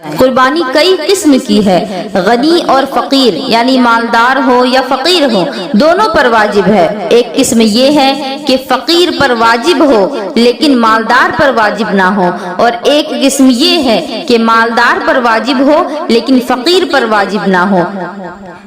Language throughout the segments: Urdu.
قربانی کئی قسم کی ہے، غنی اور فقیر یعنی مالدار ہو یا فقیر ہو دونوں پر واجب ہے۔ ایک قسم یہ ہے کہ فقیر پر واجب ہو لیکن مالدار پر واجب نہ ہو، اور ایک قسم یہ ہے کہ مالدار پر واجب ہو لیکن فقیر پر واجب نہ ہو۔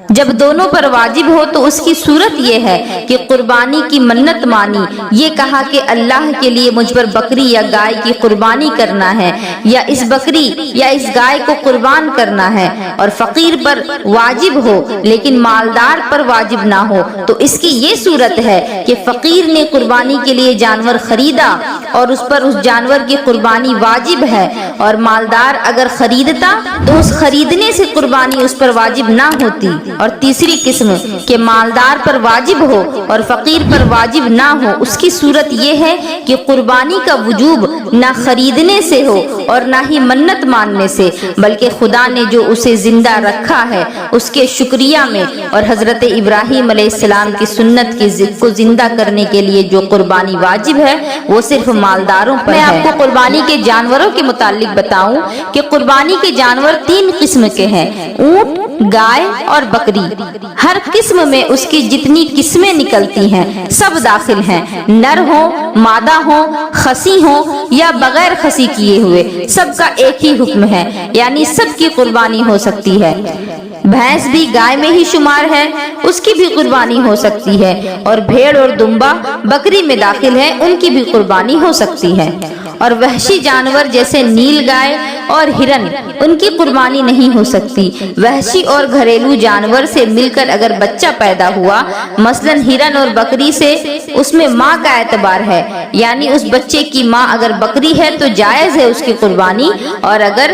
جب دونوں پر واجب ہو تو اس کی صورت یہ ہے کہ قربانی کی منت مانی، یہ کہا کہ اللہ کے لیے مجھ پر بکری یا گائے کی قربانی کرنا ہے، یا اس بکری یا اس گائے کو قربان کرنا ہے، اور فقیر پر واجب ہو لیکن مالدار پر واجب نہ ہو تو اس کی یہ صورت ہے کہ فقیر نے قربانی کے لیے جانور خریدا اور اس پر اس جانور کی قربانی واجب ہے، اور مالدار اگر خریدتا تو اس خریدنے سے قربانی اس پر واجب نہ ہوتی۔ اور تیسری قسم کہ مالدار پر واجب ہو اور فقیر پر واجب نہ ہو، اس کی صورت یہ ہے کہ قربانی کا وجوب نہ خریدنے سے ہو اور نہ ہی منت ماننے سے، بلکہ خدا نے جو اسے زندہ رکھا ہے اس کے شکریہ میں، اور حضرت ابراہیم علیہ السلام کی سنت کو زندہ کرنے کے لیے جو قربانی واجب ہے وہ صرف مالداروں پر ہے۔ میں آپ کو قربانی کے جانوروں کے متعلق بتاؤں کہ قربانی کے جانور 3 قسم کے ہیں، اونٹ، گائے اور بکری۔ ہر قسم میں اس کی جتنی قسمیں نکلتی ہیں سب داخل ہیں، نر ہو، مادہ ہو، خسی ہو یا بغیر خسی کیے ہوئے، سب کا ایک ہی حکم ہے، یعنی سب کی قربانی ہو سکتی ہے۔ بھینس بھی گائے میں ہی شمار ہے، اس کی بھی قربانی ہو سکتی ہے، اور بھیڑ اور دمبا بکری میں داخل ہے، ان کی بھی قربانی ہو سکتی ہے۔ اور وحشی جانور جیسے نیل گائے اور ہرن، ان کی قربانی نہیں ہو سکتی۔ وحشی اور گھریلو جانور سے مل کر اگر بچہ پیدا ہوا، مثلا ہرن اور بکری سے، اس میں ماں کا اعتبار ہے، یعنی اس بچے کی ماں اگر بکری ہے تو جائز ہے اس کی قربانی، اور اگر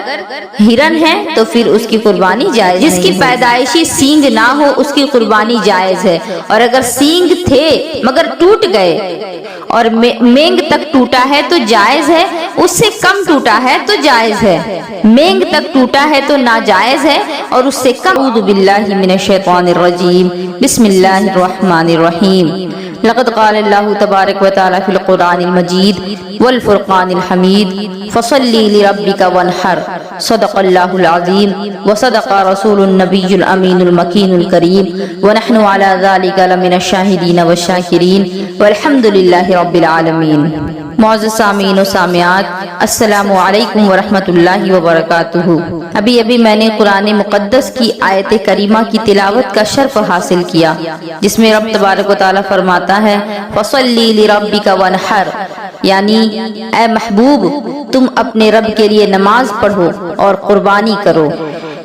ہرن ہے تو پھر اس کی قربانی جائز ہے۔ جس کی پیدائشی سینگ نہ ہو اس کی قربانی جائز ہے، اور اگر سینگ تھے مگر ٹوٹ گئے اور مینگ تک ٹوٹا ہے تو جائز ہے، اس سے کم ٹوٹا ہے تو جائز ہے، مینگ تک ٹوٹا ہے تو ناجائز ہے، اور اس سے کم۔ اعوذ باللہ من الشیطان الرجیم، بسم اللہ الرحمن الرحیم۔ لقد قال اللہ تبارک و تعالی فی القرآن المجید والفرقان الحمید فصلی لربک وانحر، صدق اللہ العظیم وصدق رسول النبی الامین المکین الکریم، ونحن علی ذلک لمن الشاہدین والشاکرین، والحمد للہ رب العالمین۔ معزز سامعین و سامعات، السلام علیکم ورحمۃ اللہ وبرکاتہ۔ ابھی میں نے قرآن مقدس کی آیت کریمہ کی تلاوت کا شرف حاصل کیا، جس میں رب تبارک و تعالیٰ فرماتا ہے فصلی لربک وانحر، یعنی اے محبوب تم اپنے رب کے لیے نماز پڑھو اور قربانی کرو۔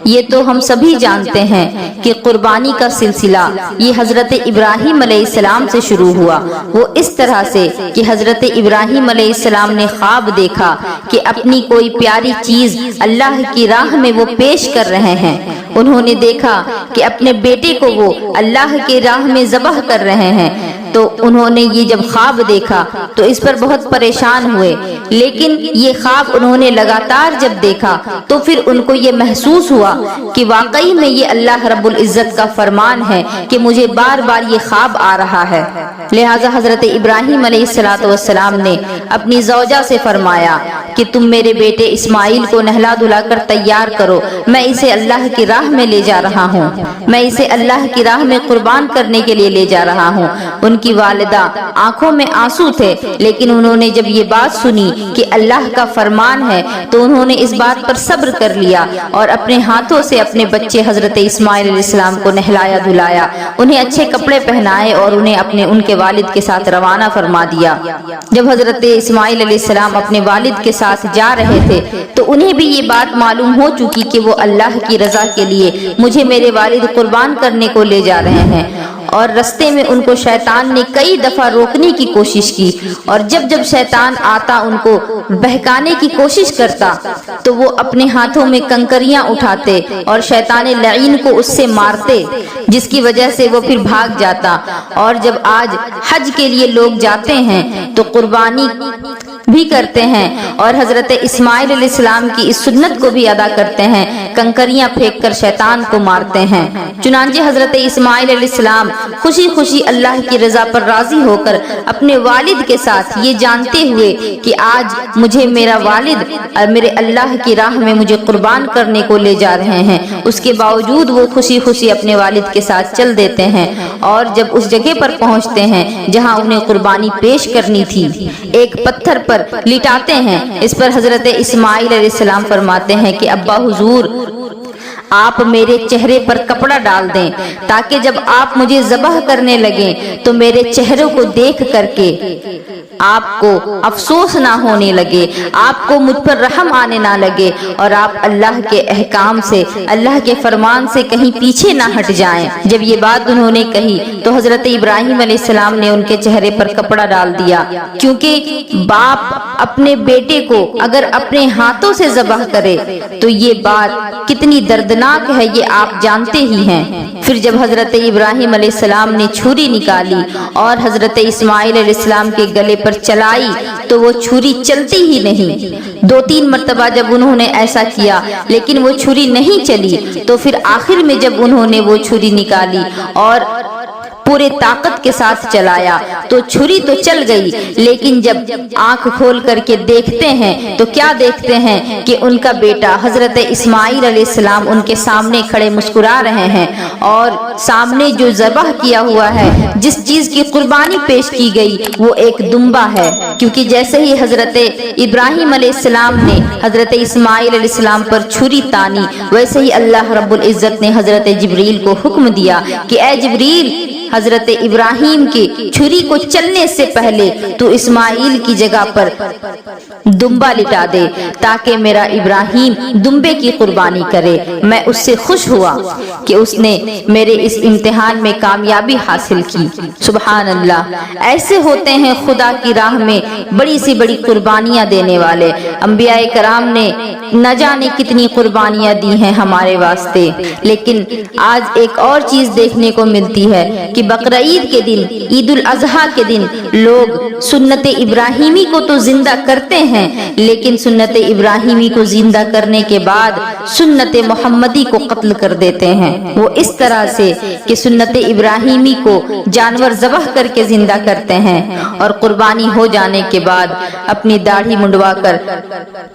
یہ تو ہم سبھی جانتے ہیں کہ قربانی کا سلسلہ یہ حضرت ابراہیم علیہ السلام سے شروع ہوا۔ وہ اس طرح سے کہ حضرت ابراہیم علیہ السلام نے خواب دیکھا کہ اپنی کوئی پیاری چیز اللہ کی راہ میں وہ پیش کر رہے ہیں۔ انہوں نے دیکھا کہ اپنے بیٹے کو وہ اللہ کی راہ میں ذبح کر رہے ہیں، تو انہوں نے یہ جب خواب دیکھا تو اس پر بہت پریشان ہوئے، لیکن یہ خواب انہوں نے لگاتار جب دیکھا تو پھر ان کو یہ محسوس ہوا کہ واقعی میں یہ اللہ رب العزت کا فرمان ہے کہ مجھے بار بار یہ خواب آ رہا ہے۔ لہٰذا حضرت ابراہیم علیہ السلام نے اپنی زوجہ سے فرمایا کہ تم میرے بیٹے اسماعیل کو نہلا دھلا کر تیار کرو، میں اسے اللہ کی راہ میں لے جا رہا ہوں، میں اسے اللہ کی راہ میں قربان کرنے کے لیے لے جا رہا ہوں۔ ان کی والدہ آنکھوں میں آنسو تھے، لیکن انہوں نے جب یہ بات سنی کہ اللہ کا فرمان ہے تو انہوں نے اس بات پر صبر کر لیا اور اپنے ہاتھوں سے اپنے بچے حضرت اسماعیل علیہ السلام کو نہلایا دھلایا، انہیں اچھے کپڑے پہنائے اور انہیں ان کے والد کے ساتھ روانہ فرما دیا۔ جب حضرت اسماعیل علیہ السلام اپنے والد کے ساتھ جا رہے تھے تو انہیں بھی یہ بات معلوم ہو چکی کہ وہ اللہ کی رضا کے لیے مجھے میرے والد قربان کرنے کو لے جا رہے ہیں، اور رستے میں ان کو شیطان نے کئی دفعہ روکنے کی کوشش کی، اور جب شیطان آتا ان کو بہکانے کی کوشش کرتا تو وہ اپنے ہاتھوں میں کنکریاں اٹھاتے اور شیطان لعین کو اس سے مارتے، جس کی وجہ سے وہ پھر بھاگ جاتا۔ اور جب آج حج کے لیے لوگ جاتے ہیں تو قربانی بھی کرتے ہیں اور حضرت اسماعیل علیہ السلام کی اس سنت کو بھی ادا کرتے ہیں، کنکریاں پھینک کر شیطان کو مارتے ہیں۔ چنانچہ حضرت اسماعیل علیہ السلام خوشی خوشی اللہ کی رضا پر راضی ہو کر اپنے والد کے ساتھ یہ جانتے ہوئے کہ آج مجھے میرا والد اور میرے اللہ اللہ کی راہ میں مجھے قربان کرنے کو لے جا رہے ہیں، اس کے باوجود وہ خوشی خوشی اپنے والد کے ساتھ چل دیتے ہیں، اور جب اس جگہ پر پہنچتے ہیں جہاں انہیں قربانی پیش کرنی تھی، ایک پتھر پر لٹاتے ہیں۔ اس پر حضرت اسماعیل علیہ السلام فرماتے ہیں کہ ابا حضور، آپ میرے چہرے پر کپڑا ڈال دیں تاکہ جب آپ مجھے ذبح کرنے لگیں تو میرے چہرے کو دیکھ کر کے آپ کو افسوس نہ ہونے لگے، آپ کو مجھ پر رحم آنے نہ لگے، اور آپ اللہ کے احکام سے، اللہ کے فرمان سے کہیں پیچھے نہ ہٹ جائیں۔ جب یہ بات انہوں نے کہی تو حضرت ابراہیم علیہ السلام نے ان کے چہرے پر کپڑا ڈال دیا، کیونکہ باپ اپنے بیٹے کو اگر اپنے ہاتھوں سے ذبح کرے تو یہ بات کتنی دردناک ہے، یہ آپ جانتے ہی ہیں۔ پھر جب حضرت ابراہیم علیہ السلام نے چھری نکالی اور حضرت اسماعیل علیہ السلام کے گلے پر چلائی تو وہ چھری چلتی ہی نہیں۔ 2-3 مرتبہ جب انہوں نے ایسا کیا لیکن وہ چھری نہیں چلی، تو پھر آخر میں جب انہوں نے وہ چھری نکالی اور پورے طاقت کے ساتھ چلایا تو چھری تو چل گئی، لیکن جب آنکھ کھول کر کے دیکھتے ہیں تو کیا دیکھتے ہیں کہ ان کا بیٹا حضرت اسماعیل علیہ السلام ان کے سامنے کھڑے مسکرا رہے ہیں، اور سامنے جو ذبح کیا ہوا ہے، جس چیز کی قربانی پیش کی گئی، وہ ایک دمبا ہے، کیونکہ جیسے ہی حضرت ابراہیم علیہ السلام نے حضرت اسماعیل علیہ السلام پر چھری تانی، ویسے ہی اللہ رب العزت نے حضرت جبریل کو حکم دیا کہ اے جبریل، حضرت ابراہیم کی چھری کو چلنے سے پہلے تو اسماعیل کی جگہ پر دمبا لٹا دے تاکہ میرا ابراہیم دمبے کی قربانی کرے۔ میں اس سے خوش ہوا کہ اس نے میرے اس امتحان میں کامیابی حاصل کی۔ سبحان اللہ، ایسے ہوتے ہیں خدا کی راہ میں بڑی سی بڑی قربانیاں دینے والے۔ انبیاء کرام نے نہ جانے کتنی قربانیاں دی ہیں ہمارے واسطے، لیکن آج ایک اور چیز دیکھنے کو ملتی ہے کہ بقرعید کے دن، عید الاضحیٰ کے دن لوگ سنت ابراہیمی کو تو زندہ کرتے ہیں، لیکن سنت ابراہیمی کو زندہ کرنے کے بعد سنت محمدی کو قتل کر دیتے ہیں۔ وہ اس طرح سے کہ سنت ابراہیمی کو جانور ذبح کر کے زندہ کرتے ہیں اور قربانی ہو جانے کے بعد اپنی داڑھی منڈوا کر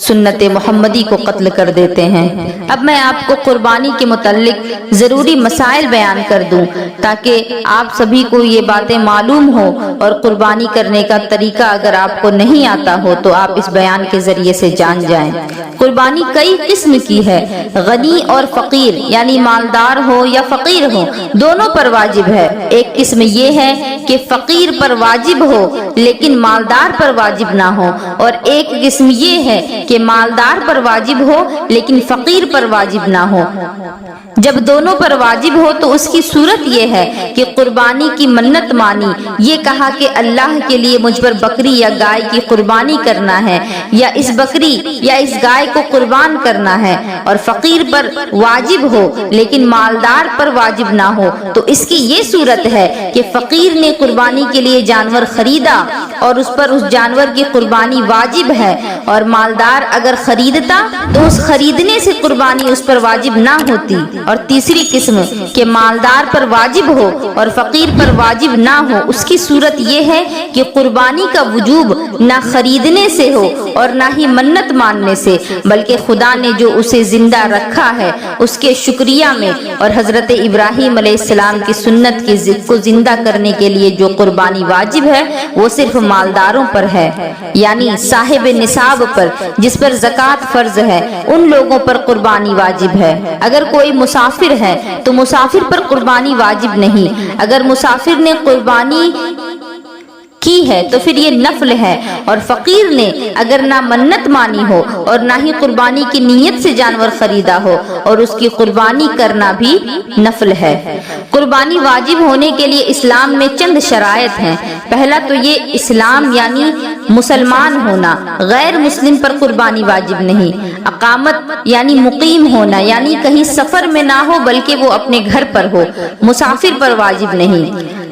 سنت محمدی کو قتل کر دیتے ہیں۔ اب میں آپ کو قربانی کے متعلق ضروری مسائل بیان کر دوں تاکہ آپ سبھی کو یہ باتیں معلوم ہو، اور قربانی کرنے کا طریقہ اگر آپ کو نہیں آتا ہو تو آپ اس بیان کے ذریعے سے جان جائیں۔ قربانی کئی قسم کی ہے، غنی اور فقیر، یعنی مالدار ہو یا فقیر ہو، دونوں پر واجب ہے۔ ایک قسم یہ ہے کہ فقیر پر واجب ہو لیکن مالدار پر واجب نہ ہو، اور ایک قسم یہ ہے کہ مالدار پر واجب ہو لیکن فقیر پر واجب نہ ہو۔ جب دونوں پر واجب ہو تو اس کی صورت یہ ہے کہ قربانی کی منت مانی، یہ کہا کہ اللہ کے لیے مجھ پر بکری یا گائے کی قربانی کرنا ہے، یا اس بکری یا اس گائے کو قربان کرنا ہے، اور فقیر پر واجب ہو لیکن مالدار پر واجب نہ ہو تو اس کی یہ صورت ہے کہ فقیر نے قربانی کے لیے جانور خریدا اور اس پر اس جانور کی قربانی واجب ہے، اور مالدار اگر خریدتا تو اس خریدنے سے قربانی اس پر واجب نہ ہوتی۔ اور تیسری قسم کہ مالدار پر واجب ہو اور فقیر پر واجب نہ ہو، اس کی صورت یہ ہے کہ قربانی کا وجوب نہ خریدنے سے ہو اور نہ ہی منت ماننے سے، بلکہ خدا نے جو اسے زندہ رکھا ہے اس کے شکریہ میں، اور حضرت ابراہیم علیہ السلام کی سنت کو زندہ کرنے کے لیے جو قربانی واجب ہے وہ صرف مالداروں پر ہے، یعنی صاحب نصاب پر، جس پر زکوٰۃ فرض ہے، ان لوگوں پر قربانی واجب ہے۔ اگر کوئی مسافر ہے تو مسافر پر قربانی واجب نہیں۔ اگر مسافر نے قربانی کی ہے تو پھر یہ نفل ہے، اور فقیر نے اگر نہ منت مانی ہو اور نہ ہی قربانی کی نیت سے جانور خریدا ہو اور اس کی قربانی کرنا بھی نفل ہے۔ قربانی واجب ہونے کے لیے اسلام میں چند شرائط ہیں۔ پہلا تو یہ اسلام یعنی مسلمان ہونا، غیر مسلم پر قربانی واجب نہیں۔ اقامت یعنی مقیم ہونا، یعنی کہیں سفر میں نہ ہو بلکہ وہ اپنے گھر پر ہو، مسافر پر واجب نہیں۔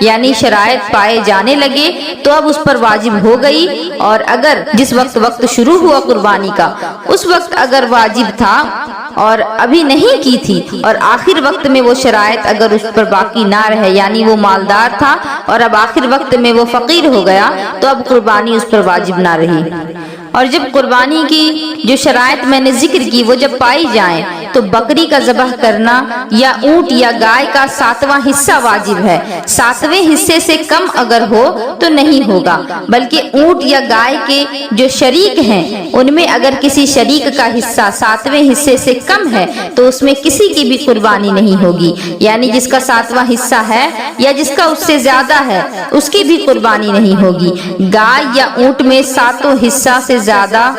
یعنی شرائط پائے جانے لگے تو اب اس پر واجب ہو گئی، اور اگر جس وقت شروع ہوا قربانی کا اس وقت اگر واجب تھا اور ابھی نہیں کی تھی، اور آخر وقت میں وہ شرائط اگر اس پر باقی نہ رہے، یعنی وہ مالدار تھا اور اب آخر وقت میں وہ فقیر ہو گیا، تو اب قربانی اس پر واجب نہ رہی۔ اور جب قربانی کی جو شرائط میں نے ذکر کی وہ جب پائی جائیں تو بکری کا ذبح کرنا یا اونٹ یا گائے کا 7واں حصہ واجب ہے۔ 7ویں حصے سے کم اگر ہو تو نہیں ہوگا، بلکہ اونٹ یا گائے کے جو شریک ہیں ان میں اگر کسی شریک کا حصہ 7ویں حصے سے کم ہے تو اس میں کسی کی بھی قربانی نہیں ہوگی، یعنی جس کا 7واں حصہ ہے یا جس کا اس سے زیادہ ہے اس کی بھی قربانی نہیں ہوگی۔ گائے یا اونٹ میں 7 حصہ سے زیادہ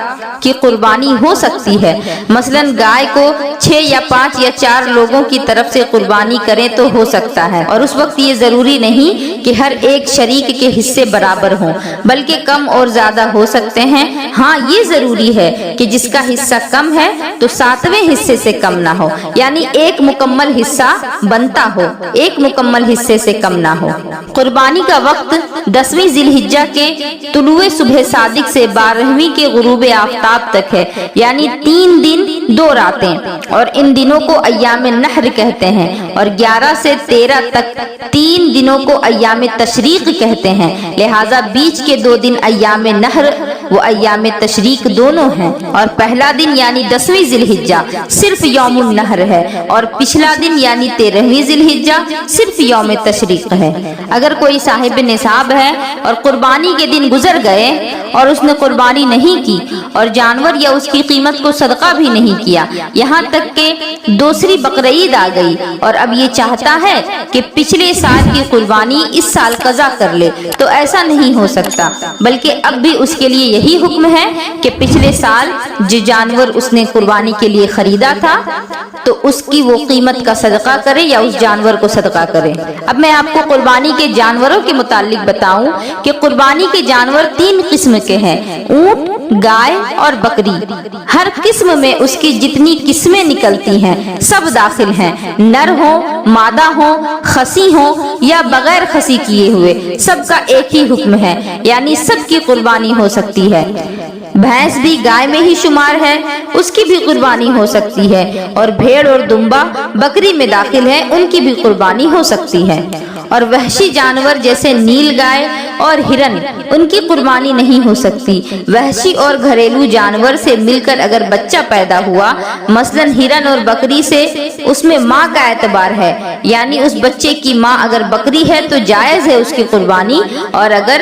کی قربانی ہو سکتی ہے، مثلا گائے کو 6 یا 5 یا 4 لوگوں کی طرف سے قربانی کریں تو ہو سکتا ہے، اور اس وقت یہ ضروری نہیں کہ ہر ایک شریک کے حصے برابر ہوں، بلکہ کم اور زیادہ ہو سکتے ہیں۔ ہاں یہ ضروری ہے کہ جس کا حصہ کم ہے تو 7ویں حصے سے کم نہ ہو، یعنی ایک مکمل حصہ بنتا ہو، ایک مکمل حصے سے کم نہ ہو۔ قربانی کا وقت 10ویں ذی الحجہ کے طلوع صبح صادق سے 12ویں کے غروب آفتاب تک ہے، یعنی 3 دن 2 راتیں، اور ان دنوں کو ایام نحر کہتے ہیں، اور 11 سے 13 تک 3 دنوں کو ایام تشریق کہتے ہیں، لہذا بیچ کے 2 دن ایام نحر وہ ایام تشریق دونوں ہیں، اور پہلا دن یعنی 10ویں ذی الحجہ صرف یوم النحر ہے، اور پچھلا دن یعنی 13ویں ذی الحجہ صرف یوم تشریق ہے۔ اگر کوئی صاحب نصاب ہے اور قربانی کے دن گزر گئے اور اس نے قربانی نہیں کی اور جانور یا اس کی قیمت کو صدقہ بھی نہیں کیا، یہاں تک کہ دوسری بقرعید آ گئی اور اب یہ چاہتا ہے کہ پچھلے سال کی قربانی اس سال قضا کر لے، تو ایسا نہیں ہو سکتا، بلکہ اب بھی اس کے لیے یہی حکم ہے کہ پچھلے سال جو جانور اس نے قربانی کے لیے خریدا تھا تو اس کی وہ قیمت کا صدقہ کرے یا اس جانور کو صدقہ کرے۔ اب میں آپ کو قربانی کے جانوروں کے متعلق بتاؤں کہ قربانی کے جانور 3 قسم کے ہیں، اونٹ، گائے اور بکری۔ ہر قسم میں اس کی جتنی قسمیں نکلتی ہیں سب داخل ہیں، نر ہوں، مادہ ہوں، خسی ہوں یا بغیر خسی کیے ہوئے، سب کا ایک ہی حکم ہے، یعنی سب کی قربانی ہو سکتی ہے۔ بھینس بھی گائے میں ہی شمار ہے، اس کی بھی قربانی ہو سکتی ہے، اور بھیڑ اور دمبا بکری میں داخل ہے، ان کی بھی قربانی ہو سکتی ہے۔ اور وحشی جانور جیسے نیل گائے اور ہرن، ان کی قربانی نہیں ہو سکتی۔ وحشی اور گھریلو جانور سے مل کر اگر بچہ پیدا ہوا، مثلا ہرن اور بکری سے، اس میں ماں کا اعتبار ہے، یعنی اس بچے کی ماں اگر بکری ہے تو جائز ہے اس کی قربانی، اور اگر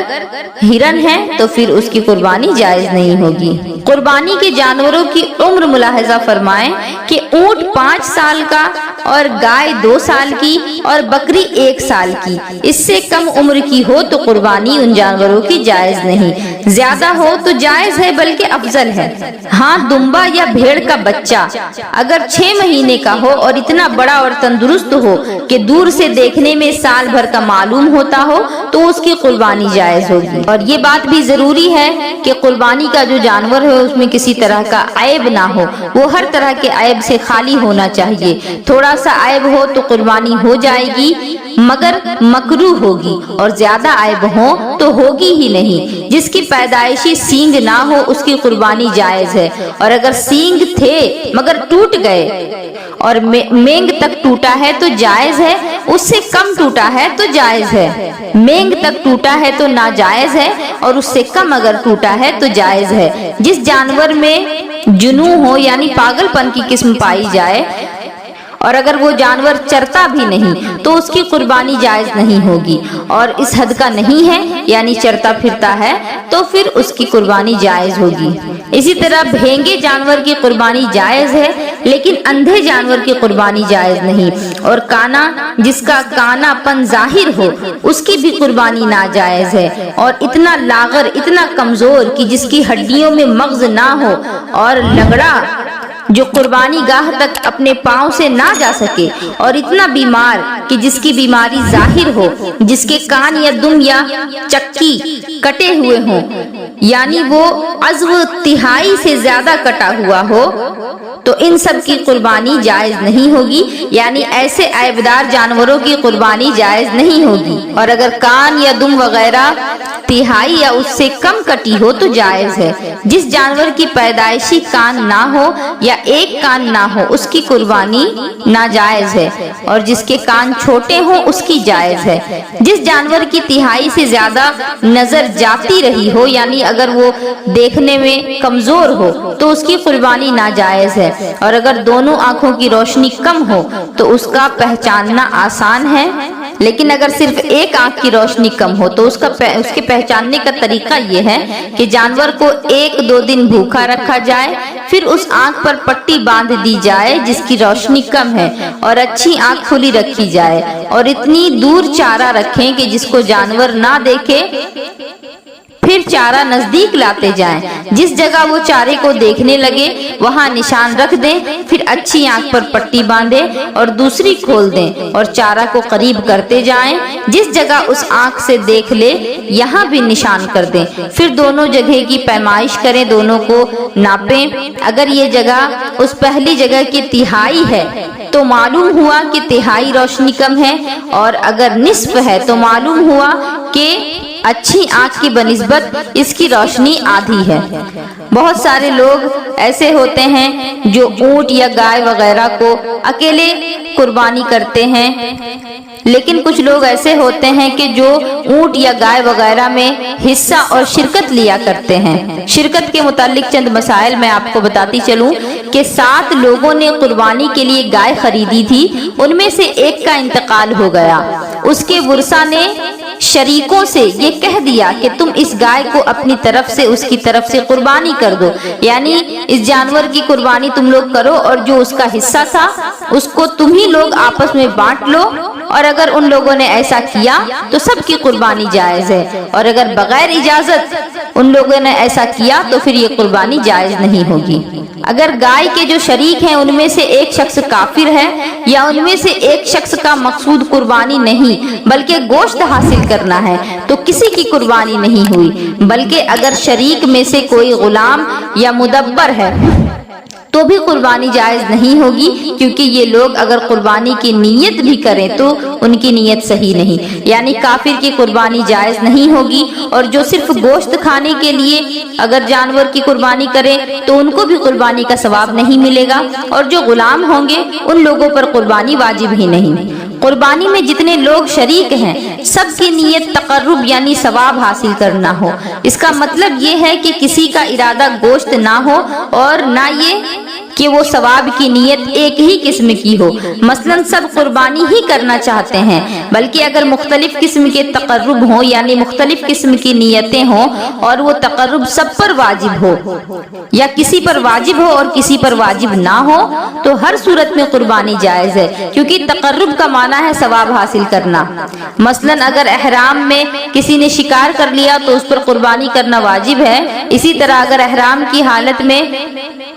ہرن ہے تو پھر اس کی قربانی جائز نہیں ہوگی۔ قربانی کے جانوروں کی عمر ملاحظہ فرمائیں کہ اونٹ 5 سال کا اور گائے 2 سال کی اور بکری 1 سال کی، اس سے کم عمر کی ہو تو قربانی ان جانوروں کی جائز نہیں، زیادہ ہو تو جائز ہے بلکہ افضل ہے۔ ہاں دمبا یا بھیڑ کا بچہ اگر 6 مہینے کا ہو اور اتنا بڑا اور تندرست ہو کہ دور سے دیکھنے میں سال بھر کا معلوم ہوتا ہو تو اس کی قربانی جائز ہوگی۔ اور یہ بات بھی ضروری ہے کہ قربانی کا جو جانور ہے اس میں کسی طرح کا عیب نہ ہو، وہ ہر طرح کے عیب سے خالی ہونا چاہیے۔ تھوڑا سا عیب ہو تو قربانی ہو جائے گی مگر مکروہ ہوگی، اور زیادہ عیب ہو تو ہوگی ہی نہیں۔ جس کی پیدائشی سینگ نہ ہو اس کی قربانی جائز ہے، اور اگر سینگ تھے مگر ٹوٹ گئے اور مینگ تک ٹوٹا ہے تو جائز ہے، اس سے کم ٹوٹا ہے تو جائز ہے۔ مینگ تک ٹوٹا ہے تو ناجائز ہے، اور اس سے کم اگر ٹوٹا ہے تو جائز ہے۔ جس جانور میں جنون ہو یعنی پاگل پن کی قسم پائی جائے اور اگر وہ جانور چرتا بھی نہیں تو اس کی قربانی جائز نہیں ہوگی، اور اس حد کا نہیں ہے یعنی چرتا پھرتا ہے تو پھر اس کی قربانی جائز ہوگی۔ اسی طرح بھینگے جانور کی قربانی جائز ہے لیکن اندھے جانور کی قربانی جائز نہیں، اور کانا جس کا کانا پن ظاہر ہو اس کی بھی قربانی ناجائز ہے، اور اتنا لاغر، اتنا کمزور کہ جس کی ہڈیوں میں مغز نہ ہو اور لنگڑا جو قربانی گاہ تک اپنے پاؤں سے نہ جا سکے، اور اتنا بیمار کہ جس کی بیماری ظاہر ہو، جس کے کان یا دم یا چکی کٹے ہوئے ہوں، یعنی وہ عضو تہائی سے زیادہ کٹا ہوا ہو، تو ان سب کی قربانی جائز نہیں ہوگی، یعنی ایسے عیبدار جانوروں کی قربانی جائز نہیں ہوگی۔ اور اگر کان یا دم وغیرہ تہائی یا اس سے کم کٹی ہو تو جائز ہے۔ جس جانور کی پیدائشی کان نہ ہو یا ایک کان نہ ہو اس کی قربانی ناجائز ہے، اور جس کے کان چھوٹے ہوں اس کی جائز ہے۔ جس جانور کی تہائی سے زیادہ نظر جاتی رہی ہو، یعنی اگر وہ دیکھنے میں کمزور ہو تو اس کی قربانی ناجائز ہے، اور اگر دونوں آنکھوں کی روشنی کم ہو تو اس کا پہچاننا آسان ہے، لیکن اگر صرف ایک آنکھ کی روشنی کم ہو تو اس کے پہچاننے کا طریقہ یہ ہے کہ جانور کو 1-2 دن بھوکا رکھا جائے، پھر اس آنکھ پر پٹی باندھ دی جائے جس کی روشنی کم ہے، اور اچھی آنکھ کھلی رکھی جائے، اور اتنی دور چارہ رکھیں کہ جس کو جانور نہ دیکھے، پھر چارہ نزدیک لاتے جائیں، جس جگہ وہ چارے کو دیکھنے لگے وہاں نشان رکھ دیں، پھر اچھی آنکھ پر پٹی باندھیں اور دوسری کھول دیں اور چارہ کو قریب کرتے جائیں، جس جگہ اس آنکھ سے دیکھ لے یہاں بھی نشان کر دیں، پھر دونوں جگہ کی پیمائش کریں، دونوں کو ناپیں۔ اگر یہ جگہ اس پہلی جگہ کی تہائی ہے تو معلوم ہوا کہ تہائی روشنی کم ہے، اور اگر نصف ہے تو معلوم ہوا کہ اچھی آنکھ کی بنسبت اس کی روشنی آدھی ہے۔ بہت سارے لوگ ایسے ہوتے ہیں جو اونٹ یا گائے وغیرہ کو اکیلے قربانی کرتے ہیں، لیکن کچھ لوگ ایسے ہوتے ہیں کہ جو اونٹ یا گائے وغیرہ میں حصہ اور شرکت لیا کرتے ہیں۔ شرکت کے متعلق چند مسائل میں آپ کو بتاتی چلوں کہ 7 لوگوں نے قربانی کے لیے گائے خریدی تھی، ان میں سے ایک کا انتقال ہو گیا۔ اس کے ورثاء نے شریکوں سے یہ کہہ دیا کہ تم اس گائے کو اپنی طرف سے اس کی طرف سے قربانی کر دو، یعنی اس جانور کی قربانی تم لوگ کرو، اور جو اس کا حصہ تھا اس کو تم ہی لوگ آپس میں بانٹ لو، اور اگر ان لوگوں نے ایسا کیا تو سب کی قربانی جائز ہے، اور اگر بغیر اجازت ان لوگوں نے ایسا کیا تو پھر یہ قربانی جائز نہیں ہوگی۔ اگر گائے کے جو شریک ہیں ان میں سے ایک شخص کافر ہے، یا ان میں سے ایک شخص کا مقصود قربانی نہیں بلکہ گوشت حاصل کرنا ہے، تو کسی کی قربانی نہیں ہوئی، بلکہ اگر شریک میں سے کوئی غلام یا مدبر ہے تو بھی قربانی جائز نہیں ہوگی، کیونکہ یہ لوگ اگر قربانی کی نیت بھی کریں تو ان کی نیت صحیح نہیں، یعنی کافر کی قربانی جائز نہیں ہوگی، اور جو صرف گوشت کھانے کے لیے اگر جانور کی قربانی کرے تو ان کو بھی قربانی کا ثواب نہیں ملے گا، اور جو غلام ہوں گے ان لوگوں پر قربانی واجب ہی نہیں۔ قربانی میں جتنے لوگ شریک ہیں سب کی نیت تقرب یعنی ثواب حاصل کرنا ہو۔ اس کا مطلب یہ ہے کہ کسی کا ارادہ گوشت نہ ہو، اور نہ یہ کہ وہ ثواب کی نیت ایک ہی قسم کی ہو، مثلا سب قربانی ہی کرنا چاہتے ہیں، بلکہ اگر مختلف قسم کے تقرب ہوں یعنی مختلف قسم کی نیتیں ہوں، اور وہ تقرب سب پر واجب ہو یا کسی پر واجب ہو اور کسی پر واجب نہ ہو، تو ہر صورت میں قربانی جائز ہے، کیونکہ تقرب کا معنی ہے ثواب حاصل کرنا۔ مثلا اگر احرام میں کسی نے شکار کر لیا تو اس پر قربانی کرنا واجب ہے، اسی طرح اگر احرام کی حالت میں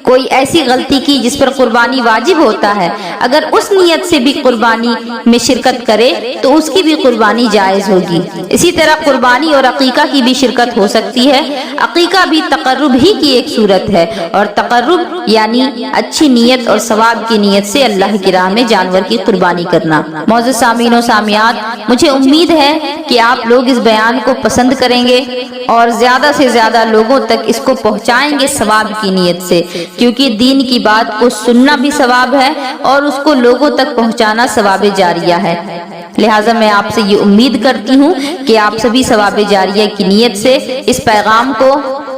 کوئی ایسی غلطی کی جس پر قربانی واجب ہوتا ہے، اگر اس نیت سے بھی قربانی میں شرکت کرے تو اس کی بھی قربانی جائز ہوگی۔ اسی طرح قربانی اور عقیقہ کی بھی شرکت ہو سکتی ہے۔ عقیقہ بھی تقرب ہی کی ایک صورت ہے، اور تقرب یعنی اچھی نیت اور ثواب کی نیت سے اللہ کی راہ میں جانور کی قربانی کرنا۔ معزز سامعین و سامعات، مجھے امید ہے کہ آپ لوگ اس بیان کو پسند کریں گے اور زیادہ سے زیادہ لوگوں تک اس کو پہنچائیں گے ثواب کی نیت سے، کیونکہ دین کی بات کو سننا بھی ثواب ہے اور اس کو لوگوں تک پہنچانا ثواب جاریہ ہے۔ لہٰذا میں آپ سے یہ امید کرتی ہوں کہ آپ سبھی ثواب جاریہ کی نیت سے اس پیغام کو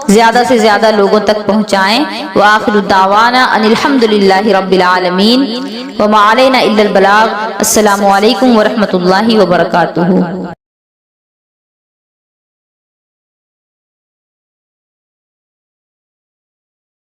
زیادہ سے زیادہ لوگوں تک پہنچائیں۔ وآخر دعوانا ان الحمدللہ رب العالمین وما علینا الا البلاغ۔ السلام علیکم ورحمۃ اللہ وبرکاتہ۔